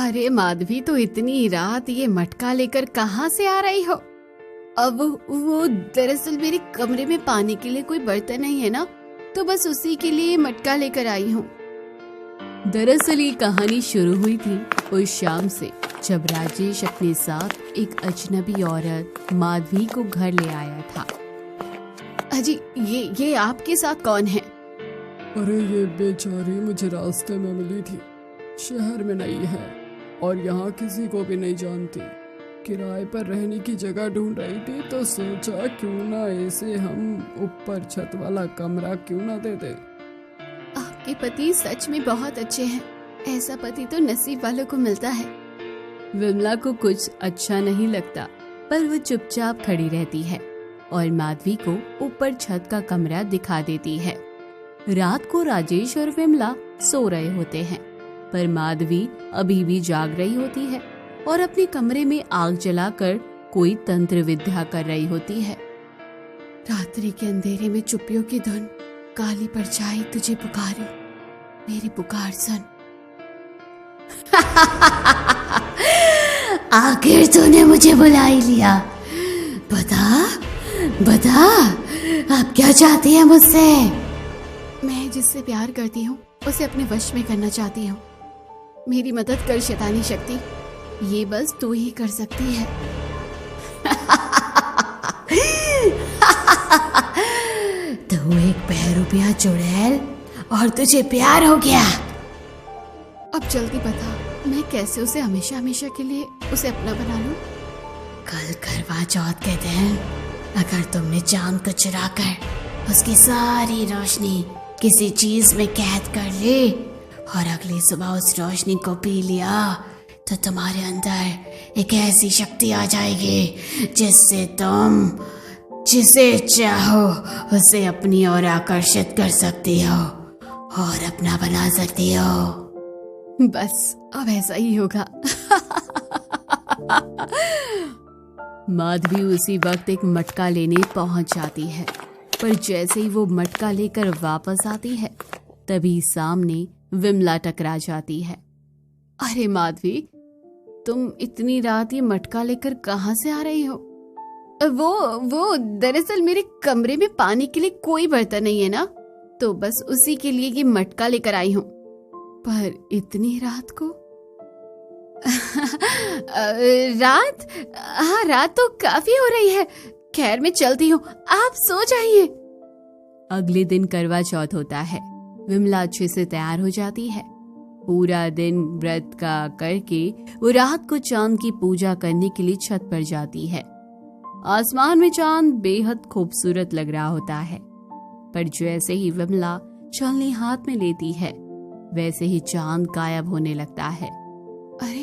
अरे माधवी, तो इतनी रात ये मटका लेकर कहाँ से आ रही हो? अब वो दरअसल मेरे कमरे में पानी के लिए कोई बर्तन नहीं है ना, तो बस उसी के लिए मटका लेकर आई हूँ। दरअसल ये कहानी शुरू हुई थी उस शाम से जब राजेश अपने साथ एक अजनबी औरत माधवी को घर ले आया था। अजी, ये आपके साथ कौन है? अरे ये बेचारी मुझे रास्ते में मिली थी। शहर में नहीं है और यहाँ किसी को भी नहीं जानती। किराए पर रहने की जगह ढूंढ रही थी तो सोचा क्यों ना इसे हम ऊपर छत वाला कमरा क्यों ना दे दे। आपके पति सच में बहुत अच्छे हैं। ऐसा पति तो नसीब वालों को मिलता है। विमला को कुछ अच्छा नहीं लगता, पर वो चुपचाप खड़ी रहती है और माधवी को ऊपर छत का कमरा दिखा देती है। रात को राजेश और विमला सो रहे होते हैं, पर माधवी अभी भी जाग रही होती है और अपने कमरे में आग जलाकर कोई तंत्र विद्या कर रही होती है। रात्रि के अंधेरे में चुप्पियों की धुन, काली परछाई तुझे पुकारी, मेरी पुकार सुन। आखिर तूने मुझे बुला ही लिया। बता आप क्या चाहती है मुझसे? मैं जिससे प्यार करती हूँ उसे अपने वश में करना चाहती हूँ। मेरी मदद कर शैतानी शक्ति, ये बस तू ही कर सकती है। तू एक बहरूपिया चुड़ैल और तुझे प्यार हो गया। अब जल्दी बता, मैं कैसे उसे हमेशा हमेशा के लिए उसे अपना बना लूं? कल करवा चौथ के दिन अगर तुमने चांद को चुरा कर उसकी सारी रोशनी किसी चीज में कैद कर ली और अगली सुबह उस रोशनी को पी लिया तो तुम्हारे अंदर एक ऐसी शक्ति आ जाएगी जिससे तुम जिसे चाहो उसे अपनी ओर आकर्षित कर सकती हो और अपना बना सकती हो। बस अब ऐसा ही होगा। माधवी उसी वक्त एक मटका लेने पहुंच जाती है, पर जैसे ही वो मटका लेकर वापस आती है तभी सामने विमला टकरा जाती है। अरे माधवी, तुम इतनी रात ये मटका लेकर कहाँ से आ रही हो? वो दरअसल मेरे कमरे में पानी के लिए कोई बर्तन नहीं है ना, तो बस उसी के लिए ये मटका लेकर आई हूँ। पर इतनी रात को? रात तो काफी हो रही है। खैर मैं चलती हूँ, आप सो जाइए। अगले दिन करवा चौथ होता है। विमला अच्छे से तैयार हो जाती है। पूरा दिन व्रत का करके वो रात को चांद की पूजा करने के लिए छत पर जाती है। आसमान में चांद बेहद खूबसूरत लग रहा होता है, पर जैसे ही विमला छलनी हाथ में लेती है वैसे ही चांद गायब होने लगता है। अरे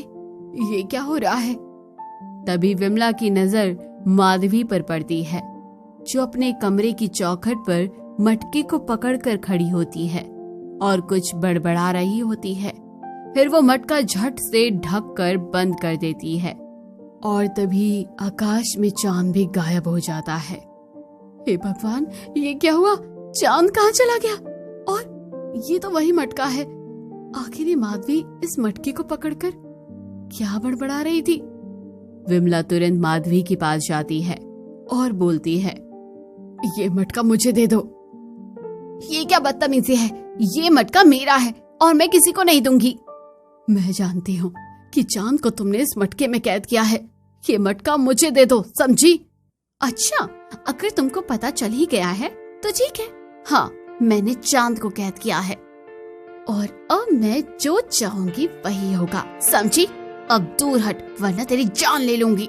ये क्या हो रहा है? तभी विमला की नजर माधवी पर पड़ती है, जो अपने कमरे की चौखट पर मटके को पकड़कर खड़ी होती है और कुछ बड़बड़ा रही होती है। फिर वो मटका झट से ढक कर बंद कर देती है और तभी आकाश में चांद भी गायब हो जाता है। हे भगवान, ये क्या हुआ? चांद कहाँ चला गया? और ये तो वही मटका है। आखिर ये माधवी इस मटके को पकड़कर क्या बड़बड़ा रही थी? विमला तुरंत माधवी के पास जाती है और बोलती है, ये मटका मुझे दे दो। ये क्या बदतमीजी है? ये मटका मेरा है और मैं किसी को नहीं दूंगी। मैं जानती हूँ कि चांद को तुमने इस मटके में कैद किया है। ये मटका मुझे दे दो, समझी? अच्छा, अगर तुमको पता चल ही गया है तो ठीक है। हाँ, मैंने चांद को कैद किया है और अब मैं जो चाहूंगी वही होगा, समझी? अब दूर हट वरना तेरी जान ले लूंगी।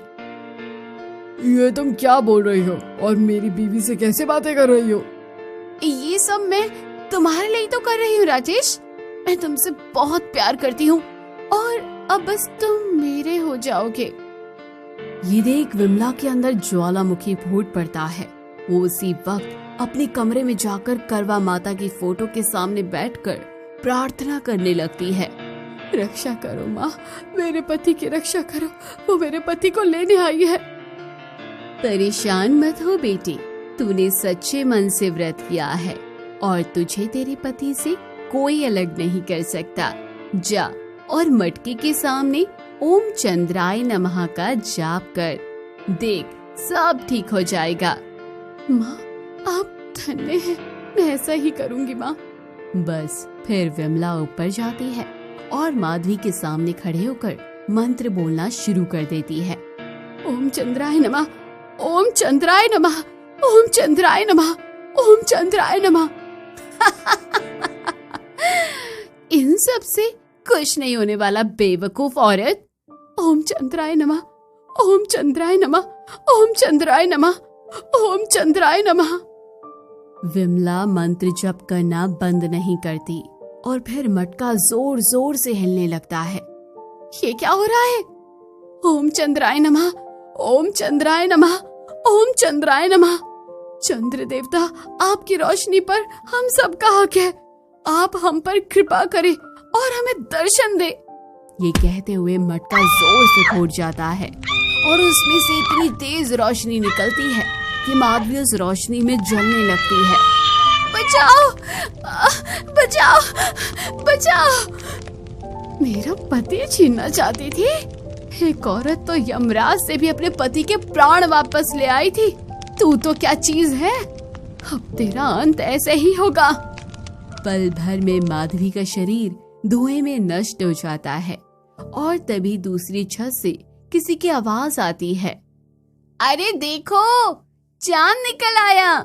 ये तुम क्या बोल रही हो और मेरी बीवी से कैसे बातें कर रही हो? ये सब मैं तुम्हारे लिए तो कर रही हूँ राजेश। मैं तुमसे बहुत प्यार करती हूँ और अब बस तुम मेरे हो जाओगे। ये देख विमला के अंदर ज्वालामुखी फूट पड़ता है। वो उसी वक्त अपने कमरे में जाकर करवा माता की फोटो के सामने बैठकर प्रार्थना करने लगती है। रक्षा करो माँ, मेरे पति की रक्षा करो, वो मेरे पति को लेने आई है। परेशान मत हो बेटी, तूने सच्चे मन से व्रत किया है और तुझे तेरे पति से कोई अलग नहीं कर सकता। जा और मटके के सामने ओम चंद्राय नमः का जाप कर। देख, सब ठीक हो जाएगा। माँ, आप धन्य हैं, मैं ऐसा ही करूंगी माँ। बस फिर विमला ऊपर जाती है और माधवी के सामने खड़े होकर मंत्र बोलना शुरू कर देती है। ओम चंद्राय नमः, ओम चंद्राय नमः, ओम चंद्राय नमः, ओम चंद्राय नमः। इन सब से कुछ नहीं होने वाला बेवकूफ औरत। ओम चंद्राय नमः, ओम चंद्राय नमः, ओम चंद्राय नमः, ओम चंद्राय नमः। विमला मंत्र जप करना बंद नहीं करती और फिर मटका जोर जोर से हिलने लगता है। ये क्या हो रहा है? ओम चंद्राय नमः, ओम चंद्राय नमः, ओम चंद्राय नमः। चंद्र देवता, आपकी रोशनी पर हम सब का हक है। आप हम पर कृपा करें और हमें दर्शन दे। ये कहते हुए मटका जोर से फूट जाता है और उसमें से इतनी तेज रोशनी निकलती है कि माधवी उस रोशनी में जलने लगती है। बचाओ, बचाओ, बचाओ। मेरा पति छीनना चाहती थी। एक औरत तो यमराज से भी अपने पति के प्राण वापस ले आई थी। तू तो क्या चीज है? अब तेरा अंत ऐसे ही होगा। पल भर में माधवी का शरीर धुएं में नष्ट हो जाता है और तभी दूसरी छत से किसी की आवाज आती है। अरे देखो, चांद निकल आया।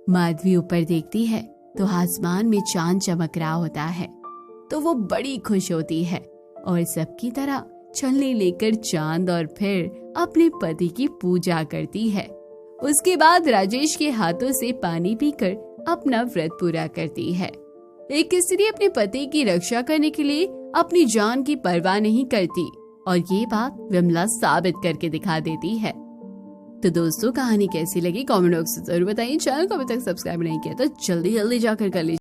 माधवी ऊपर देखती है तो आसमान में चांद चमक रहा होता है, तो वो बड़ी खुश होती है और सबकी तरह छलनी लेकर चांद और फिर अपने पति की पूजा करती है। उसके बाद राजेश के हाथों से पानी पीकर अपना व्रत पूरा करती है। एक स्त्री अपने पति की रक्षा करने के लिए अपनी जान की परवाह नहीं करती और ये बात विमला साबित करके दिखा देती है। तो दोस्तों, कहानी कैसी लगी कमेंट बॉक्स में जरूर बताइए। चैनल को अभी तक सब्सक्राइब नहीं किया तो जल्दी जाकर कर लीजिए।